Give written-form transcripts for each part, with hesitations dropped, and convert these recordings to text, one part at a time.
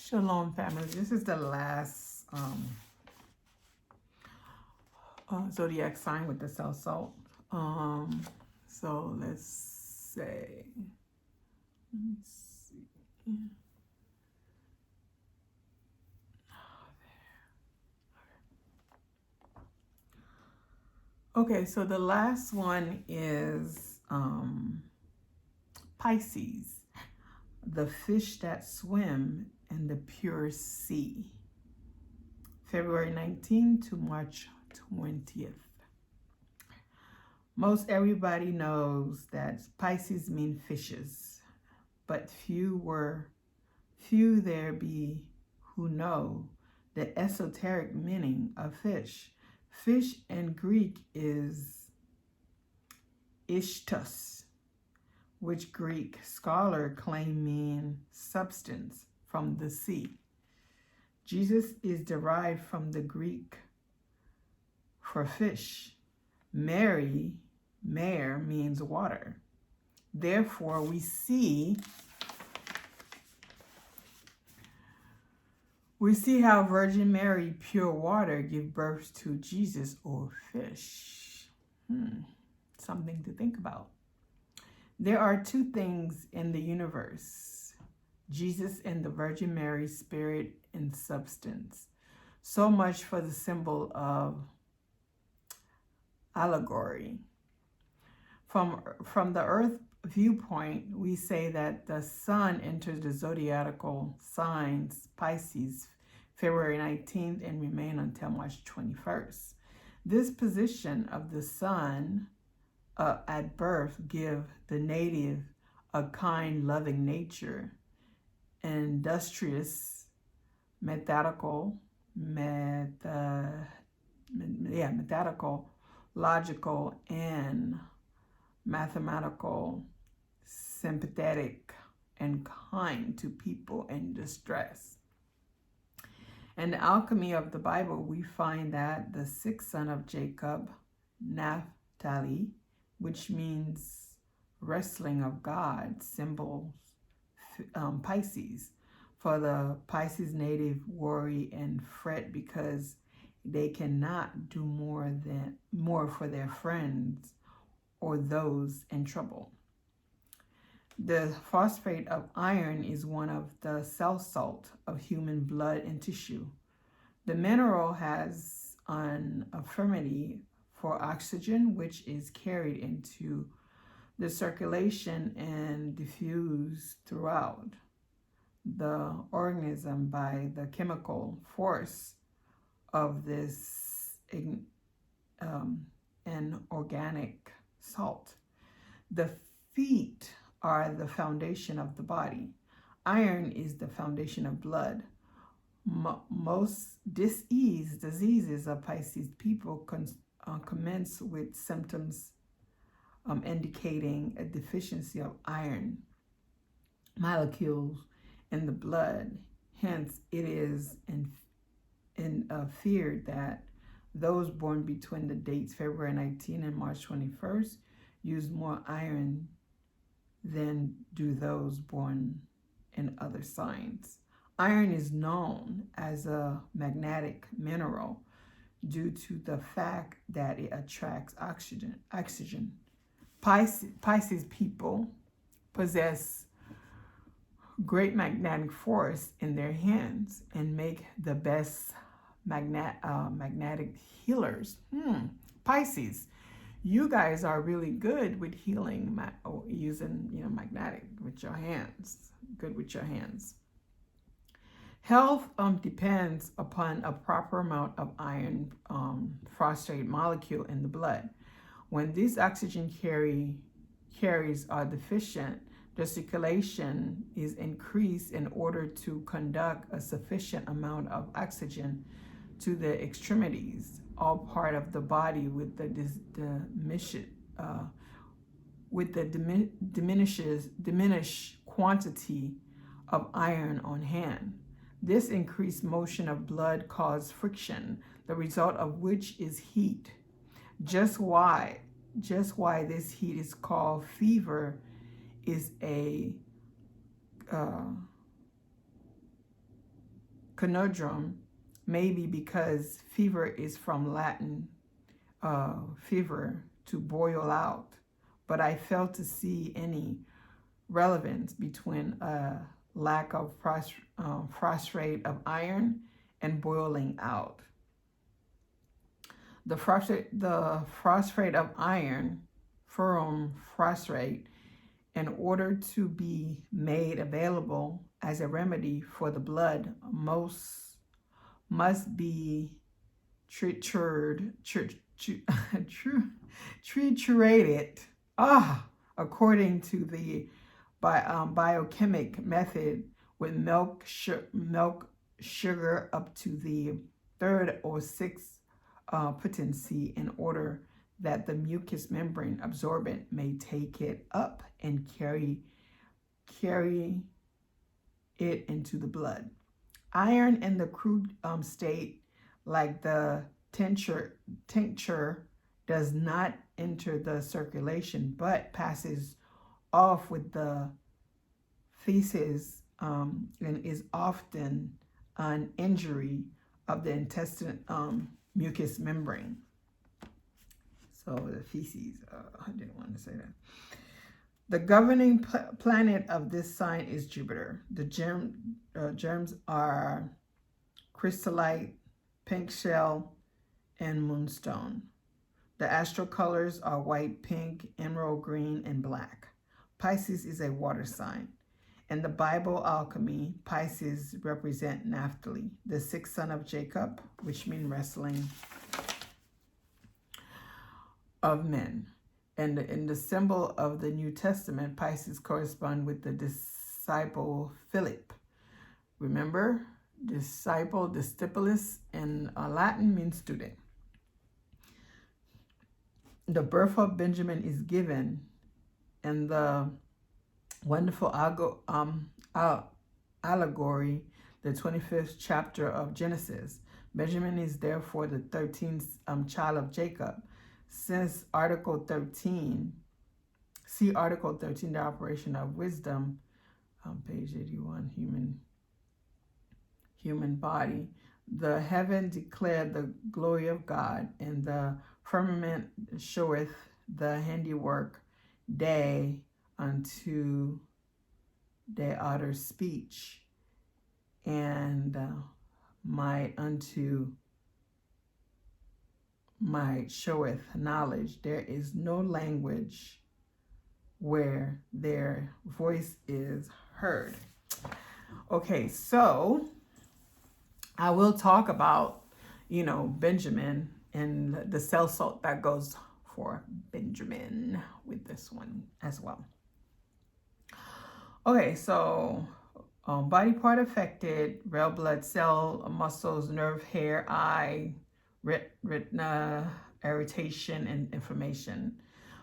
Shalom, family. This is the last zodiac sign with the South Salt. So let's say, let me see. Okay, so the last one is Pisces, the fish that swim in the pure sea. February 19th to March 20th. Most everybody knows that Pisces mean fishes, but few there be who know the esoteric meaning of fish. Fish in Greek is ishtus, which Greek scholar claim mean substance from the sea. Jesus is derived from the Greek for fish. Mare means water. Therefore, we see how Virgin Mary, pure water, give birth to Jesus or fish. Something to think about. There are two things in the universe: Jesus and the Virgin Mary, spirit and substance. So much for the symbol of allegory. From the earth viewpoint, we say that the sun enters the zodiacal signs Pisces February 19th and remain until March 21st. This position of the sun at birth give the native a kind, loving nature, industrious, methodical, logical, and mathematical, sympathetic, and kind to people in distress. In the alchemy of the Bible, we find that the sixth son of Jacob, Naphtali, which means wrestling of God, symbols Pisces. For the Pisces native worry and fret because they cannot do more for their friends or those in trouble. The phosphate of iron is one of the cell salt of human blood and tissue. The mineral has an affinity for oxygen, which is carried into the circulation and diffused throughout the organism by the chemical force of this inorganic salt. The feet are the foundation of the body. Iron is the foundation of blood. Most diseases of Pisces people commence with symptoms indicating a deficiency of iron molecules in the blood. Hence, it is feared that those born between the dates February 19 and March 21st use more iron than do those born in other signs. Iron is known as a magnetic mineral due to the fact that it attracts oxygen. Pisces people possess great magnetic force in their hands and make the best magnetic healers. Pisces, you guys are really good with healing, using magnetic with your hands. Good with your hands. Health depends upon a proper amount of iron phosphate molecule in the blood. When these oxygen carriers are deficient, the circulation is increased in order to conduct a sufficient amount of oxygen to the extremities, all part of the body, with the diminished quantity of iron on hand. This increased motion of blood causes friction, the result of which is heat. Just why this heat is called fever is a conundrum may be because fever is from Latin fever, to boil out, but I fail to see any relevance between a lack of phosphate of iron and boiling out. The phosphate of iron, ferrum phosphate, in order to be made available as a remedy for the blood, must be triturated according to the biochemic method, with milk sugar up to the third or sixth potency, in order that the mucous membrane absorbent may take it up and carry it into the blood. Iron in the crude state, like the tincture, does not enter the circulation, but passes off with the feces, and is often an injury of the intestine mucous membrane. So the feces, I didn't want to say that. The governing planet of this sign is Jupiter. The germs are crystallite, pink shell, and moonstone. The astral colors are white, pink, emerald green, and black. Pisces is a water sign. In the Bible alchemy, Pisces represent Naphtali, the sixth son of Jacob, which means wrestling of men. And in the symbol of the New Testament, Pisces correspond with the disciple Philip. Remember, disciple, discipulus in Latin means student. The birth of Benjamin is given in the wonderful allegory, the 25th chapter of Genesis. Benjamin is therefore the 13th child of Jacob. Since Article 13, see Article 13, the operation of wisdom, page 81, human body. The heaven declared the glory of God, and the firmament showeth the handiwork day unto their utter speech, and might unto might showeth knowledge. There is no language where their voice is heard. Okay, so I will talk about, Benjamin and the cell salt that goes for Benjamin with this one as well. Okay, so body part affected: red blood cell, muscles, nerve, hair, eye, retina, irritation and inflammation,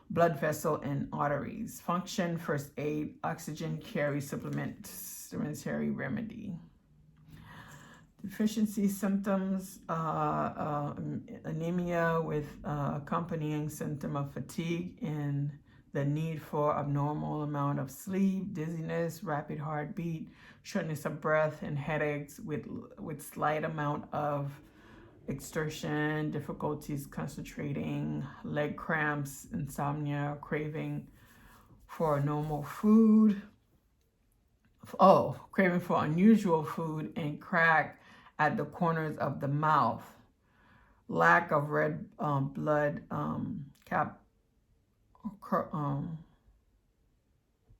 blood vessel and arteries. Function: first aid, oxygen carry, supplementary remedy. Deficiency symptoms: anemia with accompanying symptom of fatigue and the need for abnormal amount of sleep, dizziness, rapid heartbeat, shortness of breath, and headaches with slight amount of exertion, difficulties concentrating, leg cramps, insomnia, craving for normal food, craving for unusual food, and crack at the corners of the mouth, lack of red blood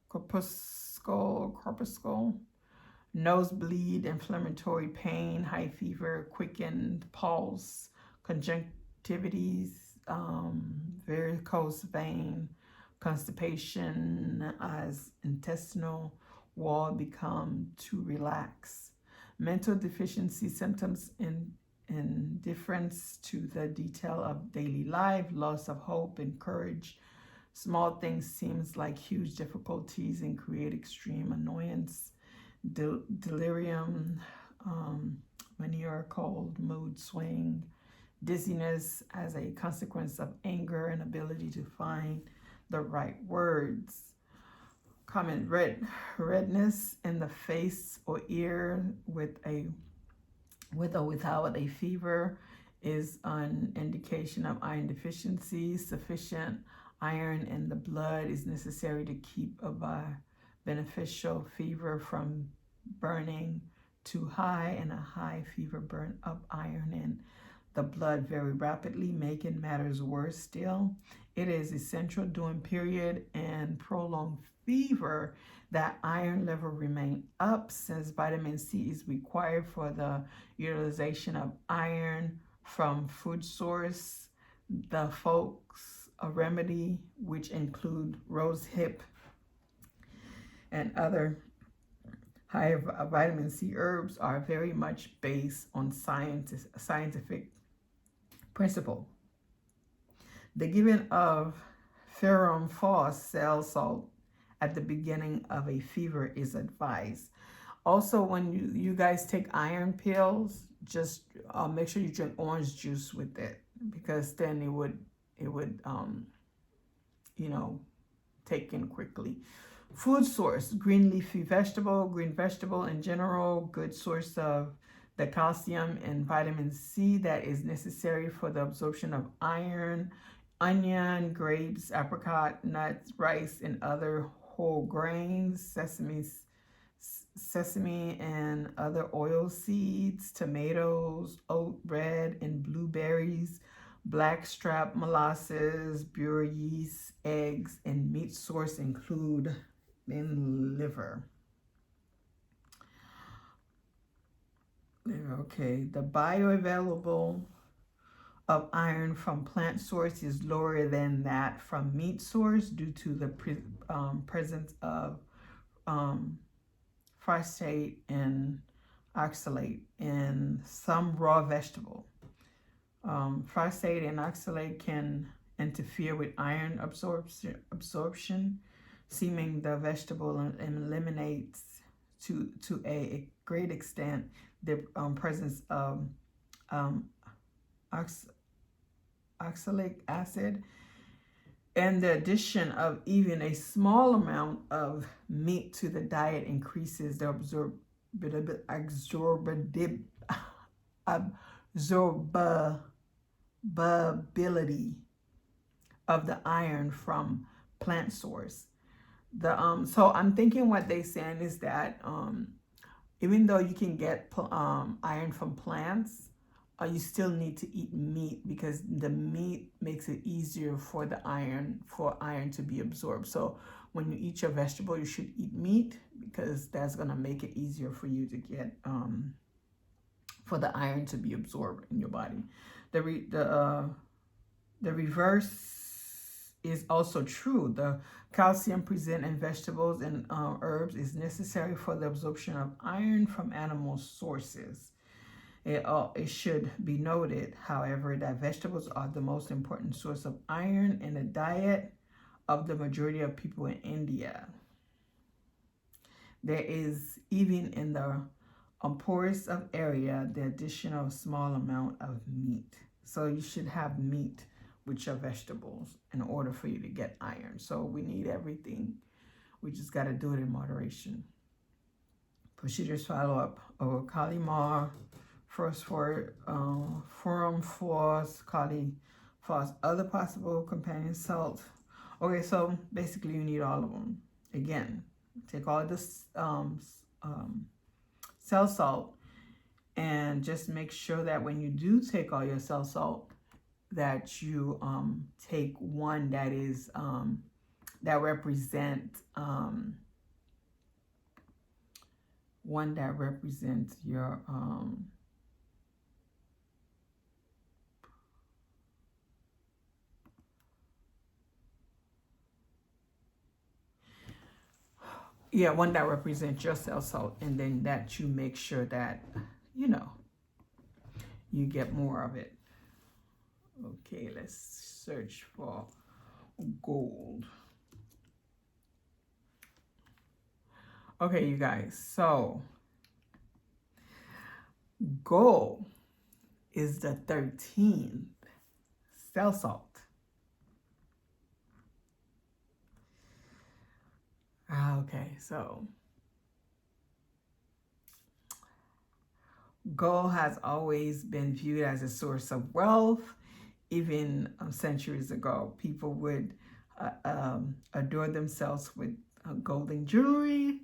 corpuscle, nosebleed, inflammatory pain, high fever, quickened pulse, conjunctivitis, varicose vein, constipation as intestinal wall become too relaxed. Mental deficiency symptoms: indifference to the detail of daily life, loss of hope and courage. Small things seems like huge difficulties and create extreme annoyance. Delirium, maniacal mood swing, dizziness as a consequence of anger and ability to find the right words. Common redness in the face or ear with a with or without a fever, is an indication of iron deficiency. Sufficient iron in the blood is necessary to keep a beneficial fever from burning too high, and a high fever burn up iron in the blood very rapidly, making matters worse still. It is essential during period and prolonged fever that iron level remain up, since vitamin C is required for the utilization of iron from food source. The folks a remedy, which include rose hip and other high vitamin C herbs, are very much based on scientific principle. The giving of ferrum phos cell salt at the beginning of a fever is advised. Also, when you guys take iron pills, just make sure you drink orange juice with it, because then it would you know, take in quickly. Food source: green leafy vegetable, green vegetable in general, good source of the calcium and vitamin C that is necessary for the absorption of iron. Onion, grapes, apricot, nuts, rice, and other whole grains, sesame and other oil seeds, tomatoes, oat, red, and blueberries, blackstrap molasses, burr yeast, eggs, and meat source include in liver. Okay, the bioavailable of iron from plant source is lower than that from meat source due to the presence of phosphate and oxalate in some raw vegetable. Phosphate and oxalate can interfere with iron absorption, seeming the vegetable eliminates to a great extent the presence of oxalic acid, and the addition of even a small amount of meat to the diet increases the absorbability of the iron from plant source. So I'm thinking what they're saying is that even though you can get iron from plants, you still need to eat meat, because the meat makes it easier for the iron to be absorbed. So when you eat your vegetable, you should eat meat, because that's gonna make it easier for you to get for the iron to be absorbed in your body. The reverse is also true. The calcium present in vegetables and herbs is necessary for the absorption of iron from animal sources. It should be noted, however, that vegetables are the most important source of iron in the diet of the majority of people in India. There is, even in the poorest of area, the additional small amount of meat. So you should have meat with your vegetables in order for you to get iron. So we need everything. We just got to do it in moderation. Procedures follow up. Kalimar, first for ferrum phos, phos, other possible companion salt. Okay, so basically you need all of them. Again, take all this cell salt, and just make sure that when you do take all your cell salt, that you take one that is that represents your one that represents your cell salt, and then that you make sure that you get more of it. Okay, let's search for gold. Okay, you guys, so gold is the 13th cell salt. Okay, so Gold has always been viewed as a source of wealth. Even centuries ago, people would adorn themselves with golden jewelry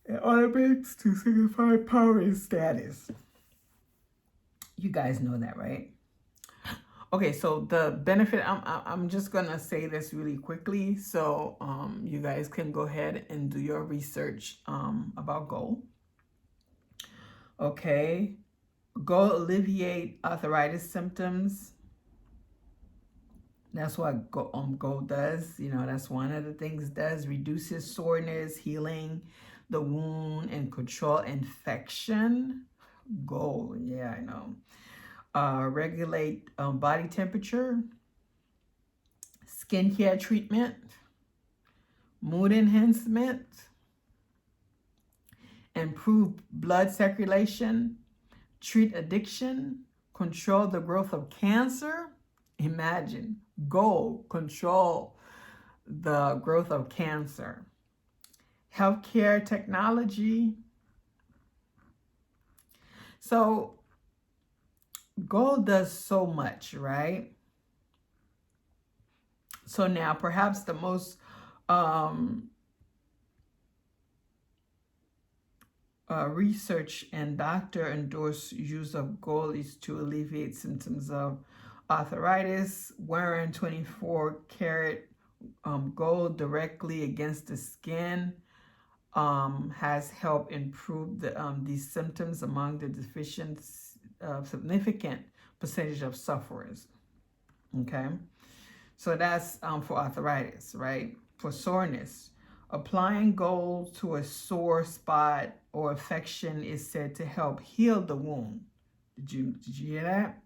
and ornaments to signify power and status. You guys know that, right? Okay, so the benefit, I'm just gonna say this really quickly, so you guys can go ahead and do your research about gold. Okay, gold alleviate arthritis symptoms. That's what gold does. You know, that's one of the things it does. Reduces soreness, healing the wound, and control infection. Gold, yeah, I know. Regulate body temperature, skincare treatment, mood enhancement, improve blood circulation, treat addiction, control the growth of cancer. Imagine, gold control the growth of cancer. Healthcare technology. So gold does so much, right? So now perhaps the most research and doctor endorsed use of gold is to alleviate symptoms of arthritis. Wearing 24-karat gold directly against the skin has helped improve these symptoms among the significant percentage of sufferers. Okay, so that's for arthritis, right? For soreness, applying gold to a sore spot or infection is said to help heal the wound. Did you hear that?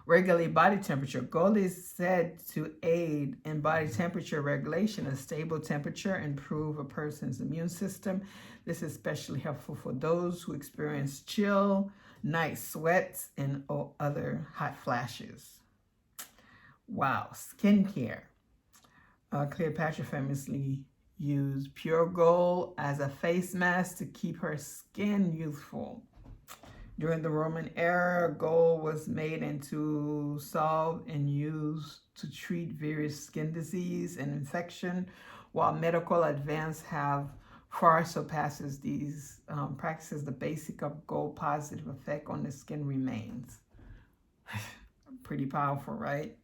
Regulate body temperature. Gold is said to aid in body temperature regulation. A stable temperature improve a person's immune system. This is especially helpful for those who experience chill, night sweats, and other hot flashes. Wow. Skincare. Cleopatra famously used pure gold as a face mask to keep her skin youthful. During the Roman era, gold was made into salve and used to treat various skin disease and infection. While medical advance have far surpasses these practices, the basic of gold positive effect on the skin remains. Pretty powerful, right?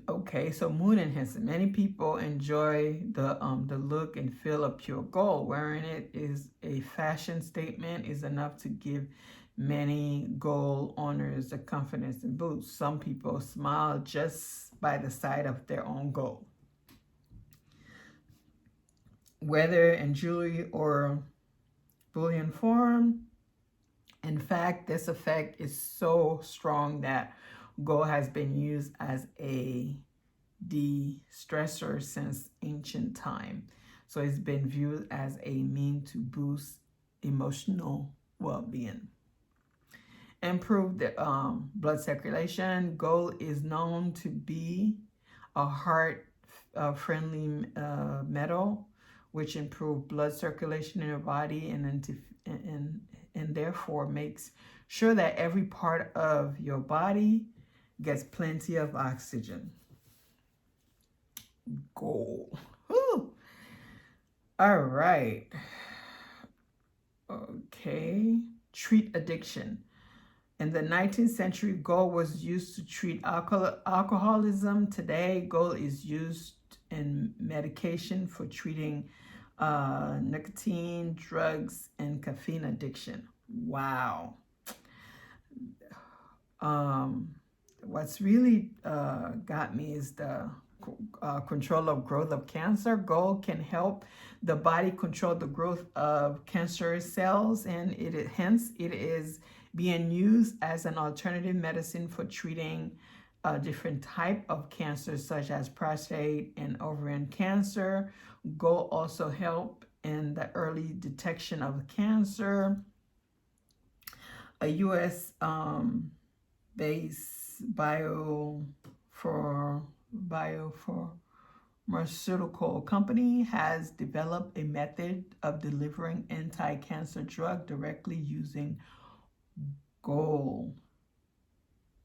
Okay, so mood enhancement. Many people enjoy the look and feel of pure gold. Wearing it is a fashion statement, is enough to give many gold owners the confidence and boost. Some people smile just by the sight of their own gold. Whether in jewelry or bullion form, in fact, this effect is so strong that gold has been used as a de-stressor since ancient time. So it's been viewed as a means to boost emotional well-being. Improve the blood circulation. Gold is known to be a heart-friendly metal, which improves blood circulation in your body and therefore makes sure that every part of your body gets plenty of oxygen. Gold. Whew. All right. Okay. Treat addiction. In the 19th century, gold was used to treat alcoholism. Today, gold is used in medication for treating nicotine, drugs, and caffeine addiction. Wow. What's really got me is the control of growth of cancer. Gold can help the body control the growth of cancerous cells, and hence it is being used as an alternative medicine for treating different type of cancers such as prostate and ovarian cancer. Gold also help in the early detection of cancer. A U.S. based pharmaceutical company has developed a method of delivering anti-cancer drug directly using gold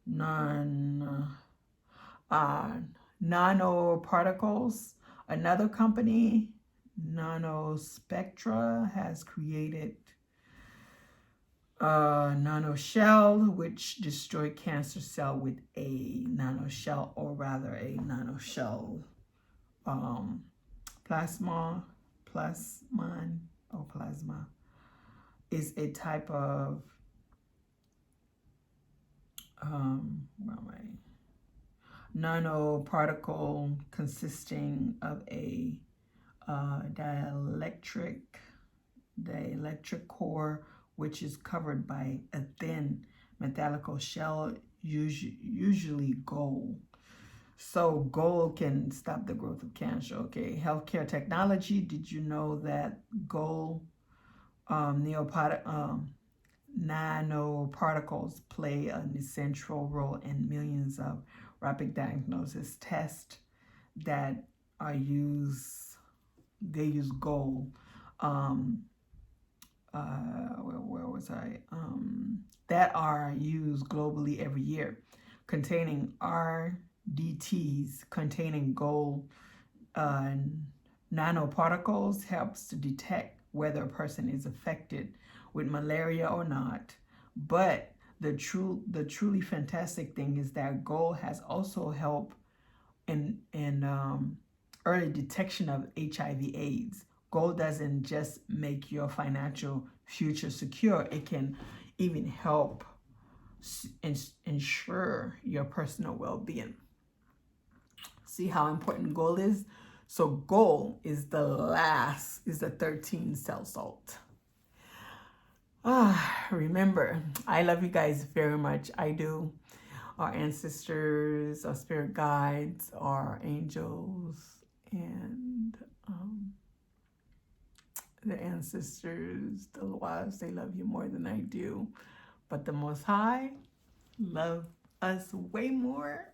nanoparticles. Another company, Nanospectra, has created a nanoshell which destroy cancer cell with a nanoshell, or rather a nanoshell plasma is a type of nanoparticle consisting of a dielectric core, which is covered by a thin metallic shell, usually gold. So gold can stop the growth of cancer. Okay, healthcare technology. Did you know that gold nanoparticles play an essential role in millions of rapid diagnosis tests that are used? They use gold. Where was I? That are used globally every year, containing RDTs containing gold nanoparticles helps to detect whether a person is affected with malaria or not. But the truly fantastic thing is that gold has also helped in early detection of HIV/AIDS. Gold doesn't just make your financial future secure, it can even help ensure your personal well-being. See how important gold is? So gold is the 13th cell salt. Remember, I love you guys very much. I do. Our ancestors, our spirit guides, our angels, and the ancestors, the wives, they love you more than I do. But the Most High love us way more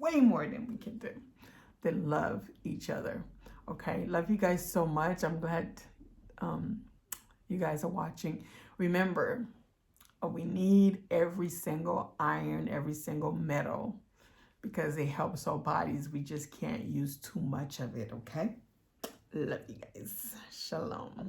than we can do, than love each other. Okay, love you guys so much. I'm glad you guys are watching. Remember, we need every single iron, every single metal, because it helps our bodies. We just can't use too much of it, okay? Love you guys. Shalom.